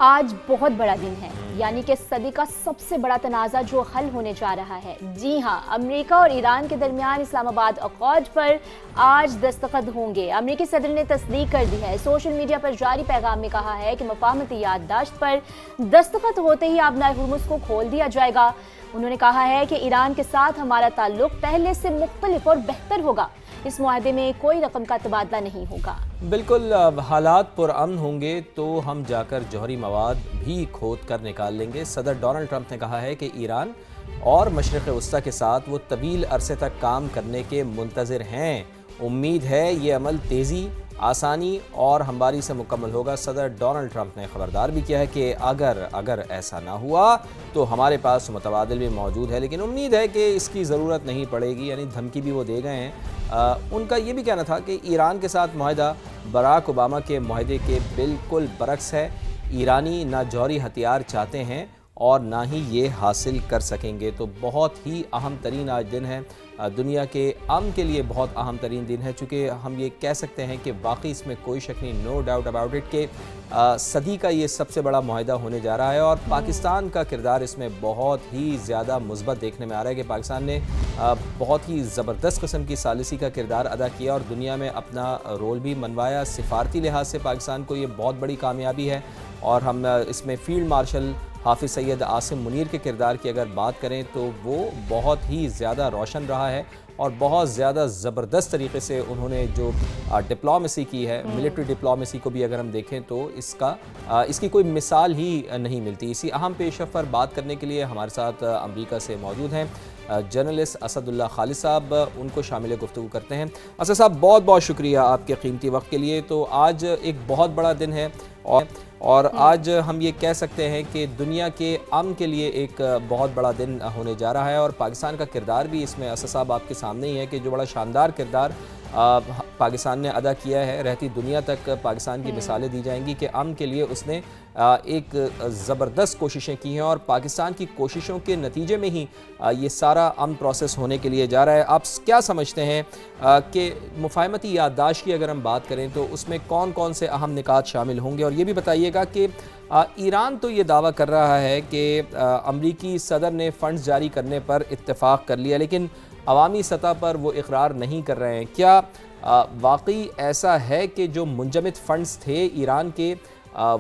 آج بہت بڑا دن ہے، یعنی کہ صدی کا سب سے بڑا تنازع جو حل ہونے جا رہا ہے۔ جی ہاں، امریکہ اور ایران کے درمیان اسلام آباد اکارڈ پر آج دستخط ہوں گے۔ امریکی صدر نے تصدیق کر دی ہے۔ سوشل میڈیا پر جاری پیغام میں کہا ہے کہ مفاہمتی یادداشت پر دستخط ہوتے ہی آبنائے ہرمز کو کھول دیا جائے گا۔ انہوں نے کہا ہے کہ ایران کے ساتھ ہمارا تعلق پہلے سے مختلف اور بہتر ہوگا۔ اس معاہدے میں کوئی رقم کا تبادلہ نہیں ہوگا۔ بالکل، حالات پرامن ہوں گے تو ہم جا کر جوہری مواد بھی کھود کر نکال لیں گے۔ صدر ڈونلڈ ٹرمپ نے کہا ہے کہ ایران اور مشرق وسطیٰ کے ساتھ وہ طویل عرصے تک کام کرنے کے منتظر ہیں۔ امید ہے یہ عمل تیزی، آسانی اور ہمواری سے مکمل ہوگا۔ صدر ڈونلڈ ٹرمپ نے خبردار بھی کیا ہے کہ اگر ایسا نہ ہوا تو ہمارے پاس متبادل بھی موجود ہے، لیکن امید ہے کہ اس کی ضرورت نہیں پڑے گی، یعنی دھمکی بھی وہ دے گئے ہیں۔ ان کا یہ بھی کہنا تھا کہ ایران کے ساتھ معاہدہ براک اوباما کے معاہدے کے بالکل برعکس ہے۔ ایرانی نہ جوہری ہتھیار چاہتے ہیں اور نہ ہی یہ حاصل کر سکیں گے۔ تو بہت ہی اہم ترین آج دن ہے، دنیا کے امن کے لیے بہت اہم ترین دن ہے، چونکہ ہم یہ کہہ سکتے ہیں کہ واقعی اس میں کوئی شک نہیں، نو ڈاؤٹ اباؤٹ اٹ، کہ صدی کا یہ سب سے بڑا معاہدہ ہونے جا رہا ہے۔ اور پاکستان کا کردار اس میں بہت ہی زیادہ مثبت دیکھنے میں آ رہا ہے کہ پاکستان نے بہت ہی زبردست قسم کی ثالثی کا کردار ادا کیا اور دنیا میں اپنا رول بھی منوایا۔ سفارتی لحاظ سے پاکستان کو یہ بہت بڑی کامیابی ہے، اور ہم اس میں فیلڈ مارشل حافظ سید عاصم منیر کے کردار کی اگر بات کریں تو وہ بہت ہی زیادہ روشن رہا ہے، اور بہت زیادہ زبردست طریقے سے انہوں نے جو ڈپلومیسی کی ہے، ملٹری ڈپلومیسی کو بھی اگر ہم دیکھیں تو اس کی کوئی مثال ہی نہیں ملتی۔ اسی اہم پیش رفت پر بات کرنے کے لیے ہمارے ساتھ امریکہ سے موجود ہیں جرنلسٹ اسد اللہ خالد صاحب، ان کو شامل گفتگو کرتے ہیں۔ اسد صاحب، بہت بہت شکریہ آپ کے قیمتی وقت کے لیے۔ تو آج ایک بہت بڑا دن ہے، اور آج ہم یہ کہہ سکتے ہیں کہ دنیا کے امن کے لیے ایک بہت بڑا دن ہونے جا رہا ہے، اور پاکستان کا کردار بھی اس میں اسد صاحب آپ کے سامنے ہی ہے کہ جو بڑا شاندار کردار پاکستان نے ادا کیا ہے۔ رہتی دنیا تک پاکستان کی مثالیں دی جائیں گی کہ امن کے لیے اس نے ایک زبردست کوششیں کی ہیں، اور پاکستان کی کوششوں کے نتیجے میں ہی یہ سارا امن پروسیس ہونے کے لیے جا رہا ہے۔ آپ کیا سمجھتے ہیں کہ مفاہمتی یادداشت کی اگر ہم بات کریں تو اس میں کون کون سے اہم نکات شامل ہوں گے؟ اور یہ بھی بتائیے گا کہ ایران تو یہ دعویٰ کر رہا ہے کہ امریکی صدر نے فنڈز جاری کرنے پر اتفاق کر لیا، لیکن عوامی سطح پر وہ اقرار نہیں کر رہے ہیں۔ کیا واقعی ایسا ہے کہ جو منجمد فنڈز تھے ایران کے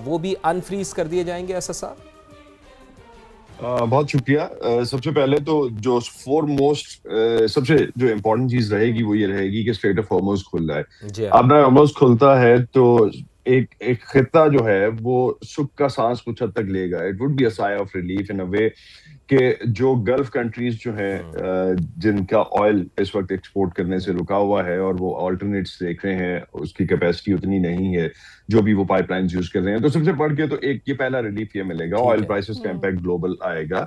وہ بھی انفریز کر دیے جائیں گے اسد صاحب؟ بہت شکریہ۔ سب سے پہلے تو جو سب سے جو امپورٹنٹ چیز رہے گی وہ یہ رہے گی کہ اسٹریٹ آف ہارمز کھل رہا ہے۔ اب نہ ہارمز کھلتا ہے تو ایک خطہ جو ہے وہ سکھ کا سانس کچھ حد تک لے گا۔ اٹ وڈ بی اے سائے آف ریلیف ان اے وے کہ جو گلف کنٹریز جو ہیں جن کا آئل اس وقت ایکسپورٹ کرنے سے رکا ہوا ہے اور وہ آلٹرنیٹس دیکھ رہے ہیں، اس کی کیپیسٹی اتنی نہیں ہے جو بھی وہ پائپ لائنز یوز کر رہے ہیں، تو سب سے بڑھ کے تو ایک یہ پہلا ریلیف یہ ملے گا، آئل پرائسز کا امپیکٹ گلوبل آئے گا۔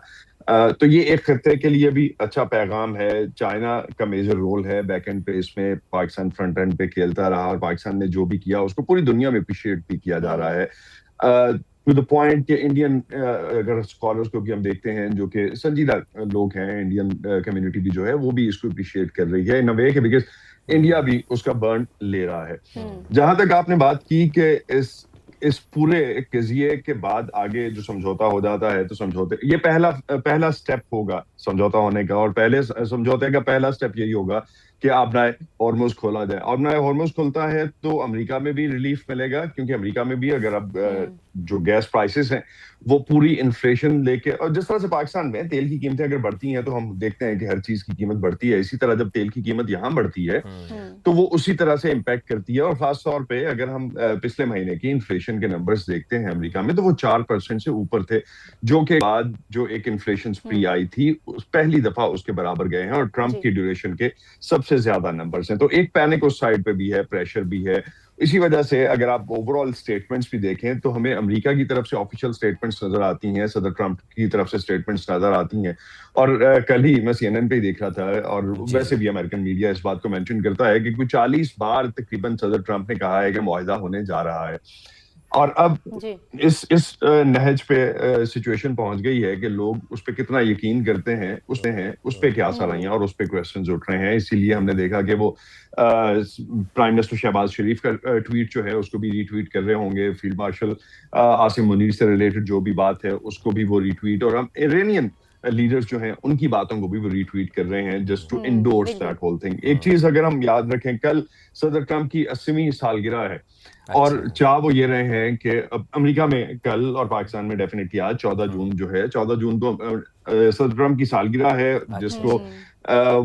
تو یہ ایک خطے کے لیے بھی اچھا پیغام ہے۔ چائنا کا میجر رول ہے بیک اینڈ پہ، اس میں پاکستان فرنٹ اینڈ پہ کھیلتا رہا، اور پاکستان نے جو بھی کیا اس کو پوری دنیا میں اپریشیٹ بھی کیا جا رہا ہے، ٹو دا پوائنٹ کہ انڈین اگر اسکالرس کو بھی ہم دیکھتے ہیں جو کہ سنجیدہ لوگ ہیں، انڈین کمیونٹی بھی جو ہے وہ بھی اس کو اپریشیٹ کر رہی ہے ان اے وے کہ بیکاز انڈیا بھی اس کا برن لے رہا ہے۔ جہاں تک آپ نے بات کی کہ اس پورے قضیے کے بعد آگے جو سمجھوتا ہو جاتا ہے تو سمجھوتے یہ پہلا سٹیپ ہوگا سمجھوتا ہونے کا، اور پہلے سمجھوتے کا پہلا سٹیپ یہی ہوگا کہ آبنائے ہارمز کھولا جائے۔ آبنائے ہارمز کھلتا ہے تو امریکہ میں بھی ریلیف ملے گا، کیونکہ امریکہ میں بھی اگر اب جو گیس پرائسز ہیں وہ پوری انفلیشن لے کے، اور جس طرح سے پاکستان میں تیل کی قیمتیں اگر بڑھتی ہیں تو ہم دیکھتے ہیں کہ ہر چیز کی قیمت بڑھتی ہے، اسی طرح جب تیل کی قیمت یہاں بڑھتی ہے تو وہ اسی طرح سے امپیکٹ کرتی ہے۔ اور خاص طور پہ اگر ہم پچھلے مہینے کی انفلیشن کے نمبرز دیکھتے ہیں امریکہ میں تو وہ 4% سے اوپر تھے، جو کہ بعد جو ایک انفلیشن سپری آئی تھی پہلی دفعہ اس کے برابر گئے ہیں، اور ٹرمپ کی ڈیوریشن کے سب سے زیادہ نمبرز ہیں۔ تو ایک پینک اس سائڈ پہ بھی ہے، پریشر بھی ہے۔ اسی وجہ سے اگر آپ اوور آل اسٹیٹمنٹس بھی دیکھیں تو ہمیں امریکہ کی طرف سے آفیشیل اسٹیٹمنٹس نظر آتی ہیں، صدر ٹرمپ کی طرف سے اسٹیٹمنٹس نظر آتی ہیں، اور کل ہی میں CNN پہ ہی دیکھ رہا تھا، اور ویسے بھی امریکن میڈیا اس بات کو مینشن کرتا ہے کہ کوئی 40 بار تقریباً صدر ٹرمپ نے کہا ہے کہ معاہدہ ہونے جا رہا ہے۔ اور اب جی اس نہج پہ سچویشن پہنچ گئی ہے کہ لوگ اس پہ کتنا یقین کرتے ہیں اس پہ کیا سوالیں اور اس پہ کوسچنز اٹھ رہے ہیں. اسی لیے ہم نے دیکھا کہ وہ پرائم منسٹر شہباز شریف کا ٹویٹ جو ہے اس کو بھی ری ٹویٹ کر رہے ہوں گے, فیلڈ مارشل عاصم منیر سے ریلیٹڈ جو بھی بات ہے اس کو بھی وہ ری ٹویٹ, اور ہم ایرانین لیڈرز جو ہیں ان کی باتوں کو بھی وہ ری ٹویٹ کر رہے ہیں just to endorse that whole thing. ایک چیز اگر ہم یاد رکھیں, کل صدر ٹرمپ کی 80ویں سالگرہ ہے, اور چاہ وہ یہ رہے ہیں کہ امریکہ میں کل اور پاکستان میں ڈیفینیٹلی آج 14 جون جو ہے, 14 جون کو صدر ٹرمپ کی سالگرہ ہے, جس کو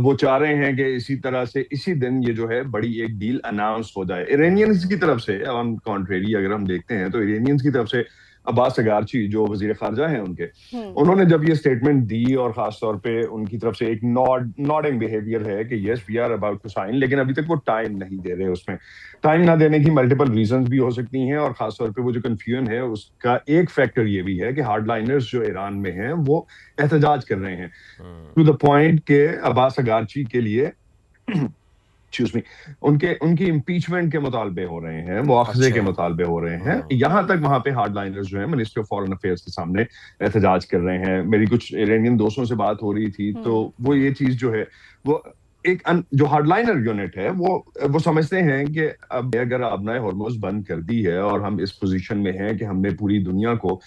وہ چاہ رہے ہیں کہ اسی طرح سے اسی دن یہ جو ہے بڑی ایک ڈیل اناؤنس ہو جائے. ایرانینز کی طرف سے آن کانٹریری اگر ہم دیکھتے ہیں تو ایرانینز کی طرف سے عباس اگارچی جو وزیر خارجہ ہیں ان کے, انہوں نے جب یہ سٹیٹمنٹ دی, اور خاص طور پہ ان کی طرف سے ایک نوڈنگ بیہیویئر ہے کہ yes we are about to sign, لیکن ابھی تک وہ ٹائم نہیں دے رہے. اس میں ٹائم نہ دینے کی ملٹیپل ریزنز بھی ہو سکتی ہیں, اور خاص طور پہ وہ جو کنفیوژن ہے اس کا ایک فیکٹر یہ بھی ہے کہ ہارڈ لائنرز جو ایران میں ہیں وہ احتجاج کر رہے ہیں ٹو دا پوائنٹ کہ عباس اگارچی کے لیے ان کی امپیچمنٹ کے مطالبے ہو رہے ہیں, مواخذے کے مطالبے ہو رہے ہیں. یہاں تک وہاں پہ ہارڈ لائنرز جو ہیں منسٹری آف فارن افیئرس کے سامنے احتجاج کر رہے ہیں. میری کچھ ایرانین دوستوں سے بات ہو رہی تھی تو وہ یہ چیز جو ہے وہ ایک جو ہارڈ لائنر یونٹ ہے وہ سمجھتے ہیں کہ اب اگر آبنائے ہرمز بند کر دی ہے اور ہم اس پوزیشن میں ہیں کہ ہم نے پوری دنیا کو,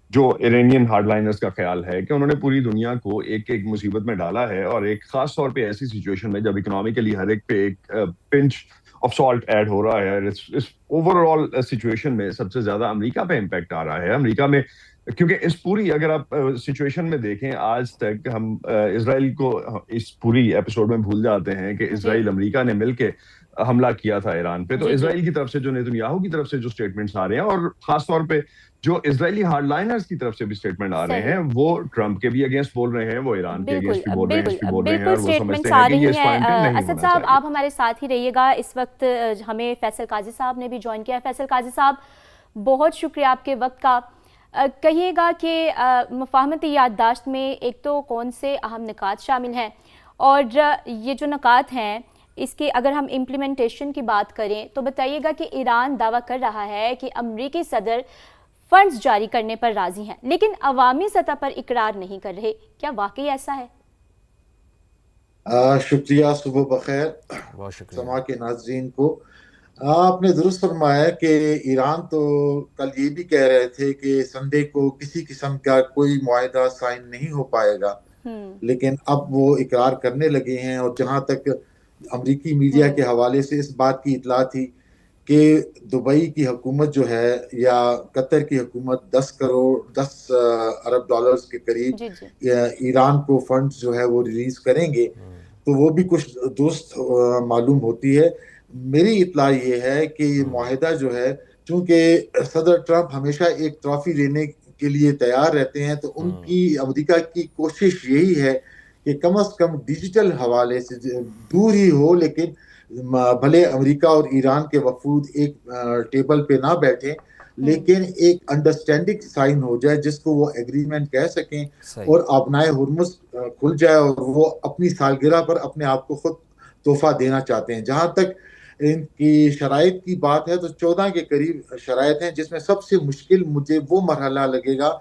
جو ایرانین ہارڈ لائنرز کا خیال ہے کہ انہوں نے پوری دنیا کو ایک مصیبت میں ڈالا ہے, اور ایک خاص طور پہ ایسی سچویشن میں جب اکنامکلی ہر ایک پہ ایک پنچ آف سالٹ ایڈ ہو رہا ہے. اس اوور آل سچویشن میں سب سے زیادہ امریکہ پہ امپیکٹ آ رہا ہے. امریکہ میں کیونکہ اس پوری اگر آپ سچویشن میں دیکھیں, آج تک ہم اسرائیل کو اس پوری ایپیسوڈ میں بھول جاتے ہیں کہ اسرائیل امریکہ نے مل کے حملہ کیا تھا ایران پہ. تو اسرائیل کی طرف سے جو نیتنیاہو کی طرف سے جو سٹیٹمنٹس آ رہے ہیں, اور خاص طور پہ جو اسرائیلی ہارڈ لائنرز کی طرف سے بھی سٹیٹمنٹ آ رہے ہیں, وہ ٹرمپ کے بھی اگینسٹ بول رہے ہیں, وہ ایران کے اگینسٹ بھی بول رہے ہیں, اس بھی بول رہے ہیں, اور وہ سمجھتے ہیں کہ یہ اس پوائنٹ پہ نہیں ہونا چاہیے. اسد صاحب آپ ہمارے ساتھ ہی رہیے گا. اس وقت ہمیں فیصل قاضی صاحب نے بھی جوائن کیا ہے. فیصل قاضی صاحب, بہت شکریہ آپ کے وقت کا. کہیے گا کہ مفاہمتی یادداشت میں ایک تو کون سے اہم نکات شامل ہیں, اور یہ جو نکات ہیں اس کی اگر ہم امپلیمنٹیشن کی بات کریں تو بتائیے گا کہ ایران دعویٰ کر رہا ہے کہ امریکی صدر فنڈز جاری کرنے پر راضی ہیں, لیکن عوامی سطح پر اقرار نہیں کر رہے. کیا واقعی ایسا ہے؟ شکریہ, صبح بخیر سما کے ناظرین کو. آپ نے درست فرمایا کہ ایران تو کل یہ بھی کہہ رہے تھے کہ سنڈے کو کسی قسم کا کوئی معاہدہ سائن نہیں ہو پائے گا, لیکن اب وہ اقرار کرنے لگے ہیں. اور جہاں تک امریکی میڈیا کے حوالے سے اس بات کی اطلاع تھی کہ دبئی کی حکومت جو ہے یا قطر کی حکومت 10 ارب ڈالرز کے قریب ایران کو فنڈ جو ہے وہ ریلیز کریں گے, تو وہ بھی کچھ درست معلوم ہوتی ہے. میری اطلاع یہ ہے کہ یہ معاہدہ جو ہے, چونکہ صدر ٹرمپ ہمیشہ ایک ٹرافی لینے کے لیے تیار رہتے ہیں, تو ان کی امریکہ کی کوشش یہی ہے کہ کم از کم ڈیجیٹل حوالے سے دور ہی ہو, لیکن بھلے امریکہ اور ایران کے وفود ایک ٹیبل پہ نہ بیٹھیں, لیکن ایک انڈرسٹینڈنگ سائن ہو جائے جس کو وہ ایگریمنٹ کہہ سکیں, اور آبنائے ہرمز کھل جائے, اور وہ اپنی سالگرہ پر اپنے آپ کو خود تحفہ دینا چاہتے ہیں. جہاں تک ان کی شرائط کی بات ہے تو 14 کے قریب شرائط ہیں, جس میں سب سے مشکل مجھے وہ مرحلہ لگے گا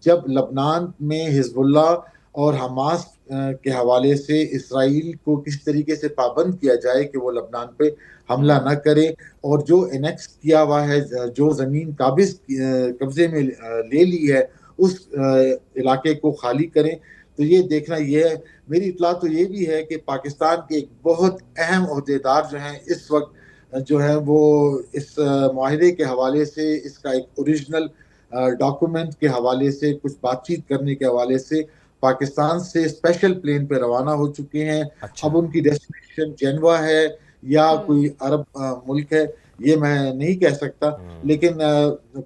جب لبنان میں حزب اللہ اور حماس کے حوالے سے اسرائیل کو کس طریقے سے پابند کیا جائے کہ وہ لبنان پہ حملہ نہ کرے, اور جو انیکس کیا ہوا ہے, جو زمین قبضے میں لے لی ہے, اس علاقے کو خالی کریں. تو یہ دیکھنا یہ ہے. میری اطلاع تو یہ بھی ہے کہ پاکستان کے ایک بہت اہم عہدیدار جو ہیں اس وقت جو ہے وہ اس معاہدے کے حوالے سے, اس کا ایک اوریجنل ڈاکومنٹ کے حوالے سے, کچھ بات چیت کرنے کے حوالے سے پاکستان سے اسپیشل پلین پہ روانہ ہو چکے ہیں. اب ان کی ڈیسٹینیشن جنوا ہے یا کوئی عرب ملک ہے یہ میں نہیں کہہ سکتا, لیکن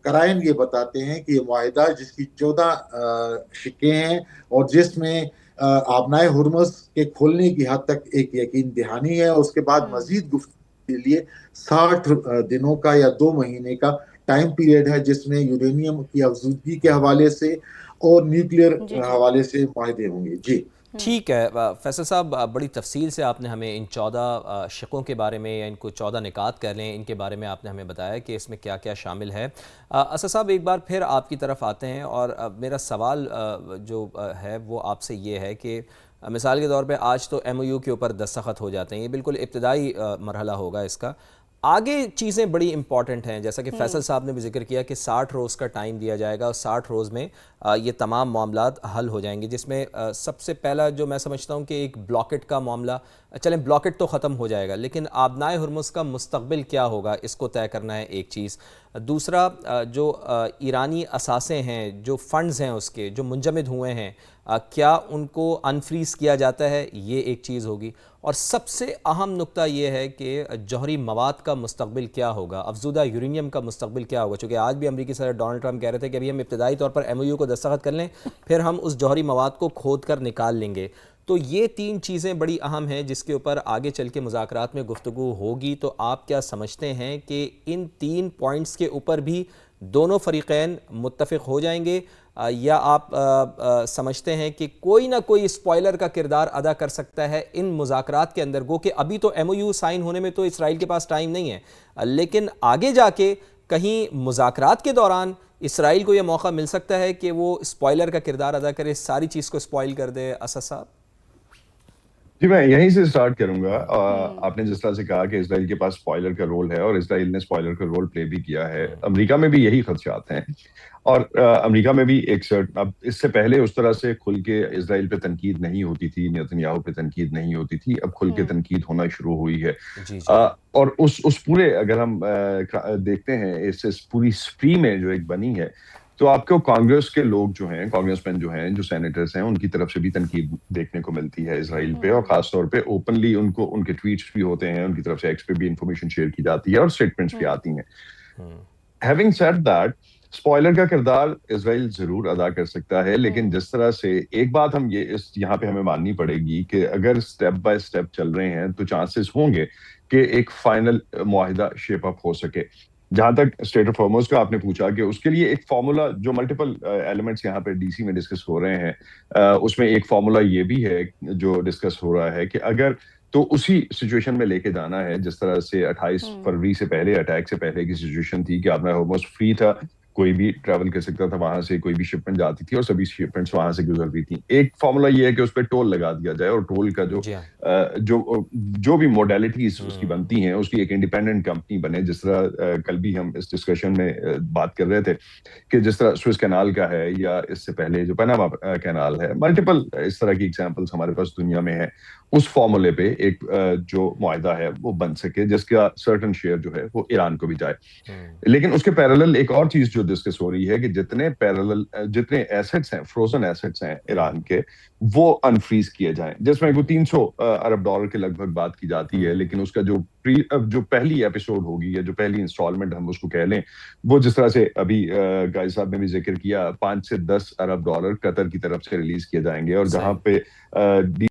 قرائن یہ بتاتے ہیں کہ یہ معاہدہ جس کی 14 شقیں ہیں اور جس میں آبنائے ہرمز کے کھولنے کی حد تک ایک یقین دہانی ہے, اور اس کے بعد مزید گفتگو کے لیے 60 دنوں کا یا 2 مہینے کا ٹائم پیریڈ ہے, جس میں یورینیم کی افزودگی کے حوالے سے اور نیوکلیئر حوالے سے معاہدے ہوں گے. ٹھیک ہے فیصل صاحب، بڑی تفصیل سے آپ نے ہمیں ان 14 شقوں کے بارے میں، یا ان کو 14 نکات کر لیں، ان کے بارے میں آپ نے ہمیں بتایا کہ اس میں کیا کیا شامل ہے۔ اسد صاحب ایک بار پھر آپ کی طرف آتے ہیں، اور میرا سوال جو ہے وہ آپ سے یہ ہے کہ مثال کے طور پہ آج تو ایم او یو کے اوپر دستخط ہو جاتے ہیں، یہ بالکل ابتدائی مرحلہ ہوگا اس کا، آگے چیزیں بڑی امپورٹنٹ ہیں، جیسا کہ فیصل صاحب نے بھی ذکر کیا کہ 60 روز کا ٹائم دیا جائے گا، اور 60 روز میں یہ تمام معاملات حل ہو جائیں گے، جس میں سب سے پہلا جو میں سمجھتا ہوں کہ ایک بلاکٹ کا معاملہ، چلیں بلاکٹ تو ختم ہو جائے گا، لیکن آبنائے ہرمز کا مستقبل کیا ہوگا اس کو طے کرنا ہے ایک چیز۔ دوسرا جو ایرانی اثاثے ہیں، جو فنڈز ہیں اس کے جو منجمد ہوئے ہیں، کیا ان کو انفریز کیا جاتا ہے، یہ ایک چیز ہوگی۔ اور سب سے اہم نقطہ یہ ہے کہ جوہری مواد کا مستقبل کیا ہوگا، افزودہ یورینیم کا مستقبل کیا ہوگا، چونکہ آج بھی امریکی صدر ڈونلڈ ٹرمپ کہہ رہے تھے کہ ابھی ہم ابتدائی طور پر ایم او یو کو دستخط کر لیں، پھر ہم اس جوہری مواد کو کھود کر نکال لیں گے۔ تو یہ 3 چیزیں بڑی اہم ہیں جس کے اوپر آگے چل کے مذاکرات میں گفتگو ہوگی۔ تو آپ کیا سمجھتے ہیں کہ ان 3 پوائنٹس کے اوپر بھی دونوں فریقین متفق ہو جائیں گے، یا آپ سمجھتے ہیں کہ کوئی نہ کوئی اسپوائلر کا کردار ادا کر سکتا ہے ان مذاکرات کے اندر؟ گو کہ ابھی تو ایم او یو سائن ہونے میں تو اسرائیل کے پاس ٹائم نہیں ہے، لیکن آگے جا کے کہیں مذاکرات کے دوران اسرائیل کو یہ موقع مل سکتا ہے کہ وہ اسپوائلر کا کردار ادا کرے، ساری چیز کو اسپوائل کر دے۔ اسد صاحب جی، میں یہیں سے سٹارٹ کروں گا۔ آپ نے جس طرح سے کہا کہ اسرائیل کے پاس اسپوائلر کا رول ہے، اور اسرائیل نے اسپوائلر کا رول پلے بھی کیا ہے، امریکہ میں بھی یہی خدشات ہیں، اور امریکہ میں بھی ایک اب اس سے پہلے اس طرح سے کھل کے اسرائیل پہ تنقید نہیں ہوتی تھی، نیتنیاہو پہ تنقید نہیں ہوتی تھی، اب کھل کے تنقید ہونا شروع ہوئی ہے۔ اور اس پورے اگر ہم دیکھتے ہیں اس پوری اسپری میں جو ایک بنی ہے، تو آپ کو کانگریس کے لوگ جو ہیں، کانگریس مین جو ہیں، جو سینیٹرز ہیں، ان کی طرف سے بھی تنقید دیکھنے کو ملتی ہے اسرائیل پہ، اور خاص طور پہ اوپنلی ان کے ٹویٹس بھی ہوتے ہیں، ان کی طرف سے ایکس پہ بھی انفارمیشن شیئر کی جاتی ہے، اور اسٹیٹمنٹس بھی آتی ہیں۔ ہیونگ سیڈ دیٹ، اسپوائلر کا کردار اسرائیل ضرور ادا کر سکتا ہے، لیکن جس طرح سے ایک بات ہم یہاں پہ ہمیں ماننی پڑے گی کہ اگر سٹیپ بائی سٹیپ چل رہے ہیں تو چانسز ہوں گے کہ ایک فائنل معاہدہ شیپ اپ ہو سکے۔ جہاں تک اسٹریٹ آف ہارموز کا آپ نے پوچھا کہ اس کے لیے ایک فارمولا، جو ملٹیپل ایلیمنٹس یہاں پہ ڈی سی میں ڈسکس ہو رہے ہیں، اس میں ایک فارمولا یہ بھی ہے جو ڈسکس ہو رہا ہے کہ اگر تو اسی سچویشن میں لے کے جانا ہے جس طرح سے 28 فروری سے پہلے، اٹیک سے پہلے کی سچویشن تھی، کہ آبنائے ہرمز فری تھا، کوئی بھی ٹریول کر سکتا تھا وہاں سے، کوئی بھی شپمنٹ جاتی تھی اور سبھی شپمنٹس وہاں سے گزر رہی تھیں۔ ایک فارمولا یہ ہے کہ اس پہ ٹول لگا دیا جائے، اور ٹول کا جو بھی موڈیلٹیز اس کی بنتی ہیں، اس کی ایک انڈیپینڈنٹ کمپنی بنے، جس طرح کل بھی ہم اس ڈسکشن میں بات کر رہے تھے کہ جس طرح سوئس کینال کا ہے، یا اس سے پہلے جو پناما کینال ہے، ملٹیپل اس طرح کی ایگزامپلس ہمارے پاس دنیا میں ہیں۔ اس فارمولے پہ ایک جو معاہدہ ہے وہ بن سکے، جس کا سرٹن شیئر جو ہے وہ ایران کو بھی جائے۔ لیکن اس کے پیرالل ایک اور چیز جو ڈسکس ہو رہی ہے کہ جتنے ایسٹس ہیں، فروزن ایسٹس ہیں ایران کے، وہ انفریز کیے جائیں، جس میں 300 ارب ڈالر کے لگ بھگ بات کی جاتی ہے، لیکن اس کا جو پہلی ایپیسوڈ ہوگی، یا جو پہلی انسٹالمنٹ ہم اس کو کہہ لیں، وہ جس طرح سے ابھی گائز صاحب نے بھی ذکر کیا، 5 سے 10 ارب ڈالر قطر کی طرف سے ریلیز کیے جائیں گے، اور جہاں پہ